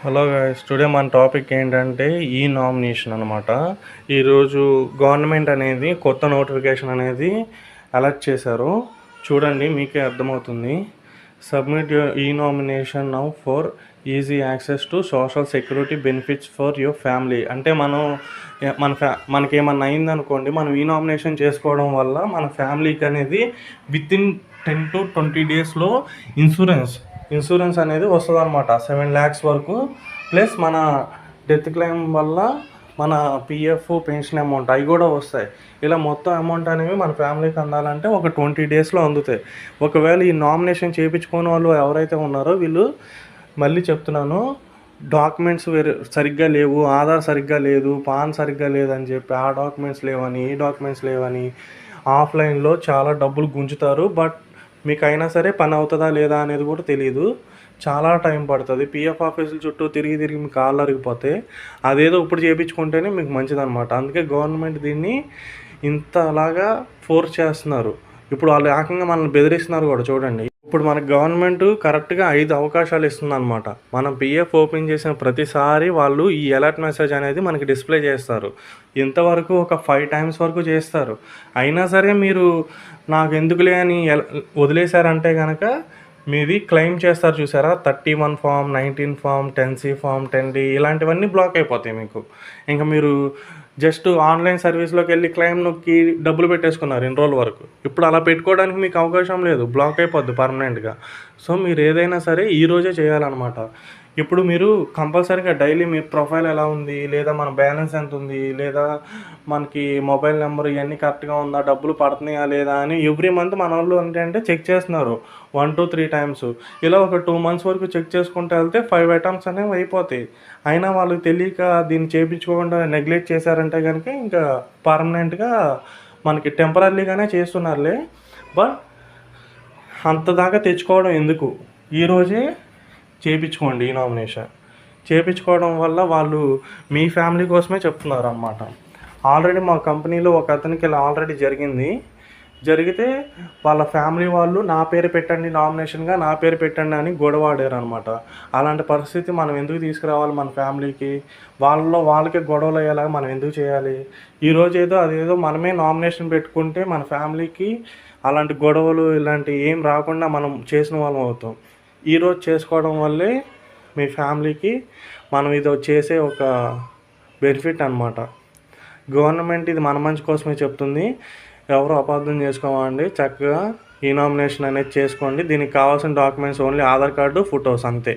Hello guys, today మన topic ఏంటంటే ఈ నామినేషన్ అనమాట. ఈరోజు గవర్నమెంట్ అనేది కొత్త నోటిఫికేషన్ అనేది అలర్ట్ చేశారు. చూడండి, మీకే అర్థమవుతుంది. సబ్మిట్ యువర్ ఈ nomination now for easy access to social security benefits for your family. అంటే మనకేమన్నా అయిందనుకోండి, మనం ఈ నామినేషన్ చేసుకోవడం వల్ల మన ఫ్యామిలీకి అనేది వితిన్ 10 to 20 డేస్లో ఇన్సూరెన్స్ అనేది వస్తుంది అనమాట. 7 lakhs వరకు, ప్లస్ మన డెత్ క్లెయిమ్ వల్ల మన పిఎఫ్, పెన్షన్ అమౌంట్ అవి కూడా వస్తాయి. ఇలా మొత్తం అమౌంట్ అనేవి మన ఫ్యామిలీకి అందాలంటే ఒక 20 డేస్లో అందుతాయి. ఒకవేళ ఈ నామినేషన్ చేయించుకునే వాళ్ళు ఎవరైతే ఉన్నారో వీళ్ళు, మళ్ళీ చెప్తున్నాను, డాక్యుమెంట్స్ సరిగ్గా లేవు, ఆధార్ సరిగ్గా లేదు, పాన్ సరిగ్గా లేదని చెప్పి ఆ డాక్యుమెంట్స్ లేవని, ఈ డాక్యుమెంట్స్ లేవని ఆఫ్లైన్లో చాలా డబ్బులు గుంజుతారు. బట్ మీకు అయినా సరే పని అవుతుందా లేదా అనేది కూడా తెలియదు. చాలా టైం పడుతుంది. పిఎఫ్ ఆఫీసుల చుట్టూ తిరిగి మీ కాళ్ళు అరిగిపోతే అదేదో ఇప్పుడు చేయించుకుంటేనే మీకు మంచిదన్నమాట. అందుకే గవర్నమెంట్ దీన్ని ఇంతలాగా ఫోర్స్ చేస్తున్నారు. ఇప్పుడు వాళ్ళు ఏకంగా మనల్ని బెదిరిస్తున్నారు కూడా. చూడండి, ఇప్పుడు మనకు గవర్నమెంట్ కరెక్ట్గా 5 అవకాశాలు ఇస్తుందన్నమాట. మనం పిఎఫ్ ఓపెన్ చేసిన ప్రతిసారి వాళ్ళు ఈ అలర్ట్ మెసేజ్ అనేది మనకి డిస్ప్లే చేస్తారు. ఇంతవరకు ఒక 5 times వరకు చేస్తారు. అయినా సరే మీరు నాకు ఎందుకులే అని వదిలేశారంటే కనుక మీది క్లెయిమ్ చేస్తారు. చూసారా, 31 Form, 19 Form, 10C Form, 10D ఇలాంటివన్నీ బ్లాక్ అయిపోతాయి మీకు. ఇంకా మీరు జస్ట్ ఆన్లైన్ సర్వీస్లోకి వెళ్ళి క్లెయిమ్ నొక్కి డబ్బులు పెట్టేసుకున్నారు ఇన్ని రోజుల వరకు. ఇప్పుడు అలా పెట్టుకోవడానికి మీకు అవకాశం లేదు, బ్లాక్ అయిపోద్ది పర్మనెంట్గా. సో మీరు ఏదైనా సరే ఈరోజే చేయాలన్నమాట. ఇప్పుడు మీరు కంపల్సరీగా డైలీ మీ ప్రొఫైల్ ఎలా ఉంది, లేదా మన బ్యాలెన్స్ ఎంత ఉంది, లేదా మనకి మొబైల్ నెంబర్ ఇవన్నీ కరెక్ట్గా ఉందా, డబ్బులు పడుతున్నాయా లేదా అని ఎవ్రీ మంత్ మన వాళ్ళు ఏంటంటే చెక్ చేస్తున్నారు 1 to 3 times. ఇలా ఒక 2 months వరకు చెక్ చేసుకుంటూ వెళ్తే 5 items అనేవి అయిపోతాయి. అయినా వాళ్ళకి తెలియక దీన్ని చేయించుకోకుండా నెగ్లెక్ట్ చేశారంటే కనుక ఇంకా పర్మనెంట్గా మనకి టెంపరీగానే చేస్తున్నారులే. బట్ అంతదాకా తెచ్చుకోవడం ఎందుకు, ఈరోజే చేయించుకోండి. ఈ నామినేషన్ చేయించుకోవడం వల్ల వాళ్ళు మీ ఫ్యామిలీ కోసమే చెప్తున్నారు అన్నమాట. ఆల్రెడీ మా కంపెనీలో ఒక అతనికి ఇలా ఆల్రెడీ జరిగితే వాళ్ళ ఫ్యామిలీ వాళ్ళు నా పేరు పెట్టండి, నామినేషన్గా నా పేరు పెట్టండి అని గొడవాడారు అనమాట. అలాంటి పరిస్థితి మనం ఎందుకు తీసుకురావాలి మన ఫ్యామిలీకి? వాళ్ళకే గొడవలు అయ్యేలాగా మనం ఎందుకు చేయాలి? ఈరోజు అదేదో మనమే నామినేషన్ పెట్టుకుంటే మన ఫ్యామిలీకి అలాంటి గొడవలు ఇలాంటి ఏం రాకుండా మనం చేసిన వాళ్ళం అవుతాం. ఈరోజు చేసుకోవడం వల్లే మీ ఫ్యామిలీకి మనం ఇది చేసే ఒక బెనిఫిట్ అనమాట. గవర్నమెంట్ ఇది మన మంచి కోసమే చెప్తుంది. ఎవరు అపార్థం చేసుకోమండి. చక్కగా ఈ నామినేషన్ అనేది చేసుకోండి. దీనికి కావాల్సిన documents only Aadhaar card, photos అంతే.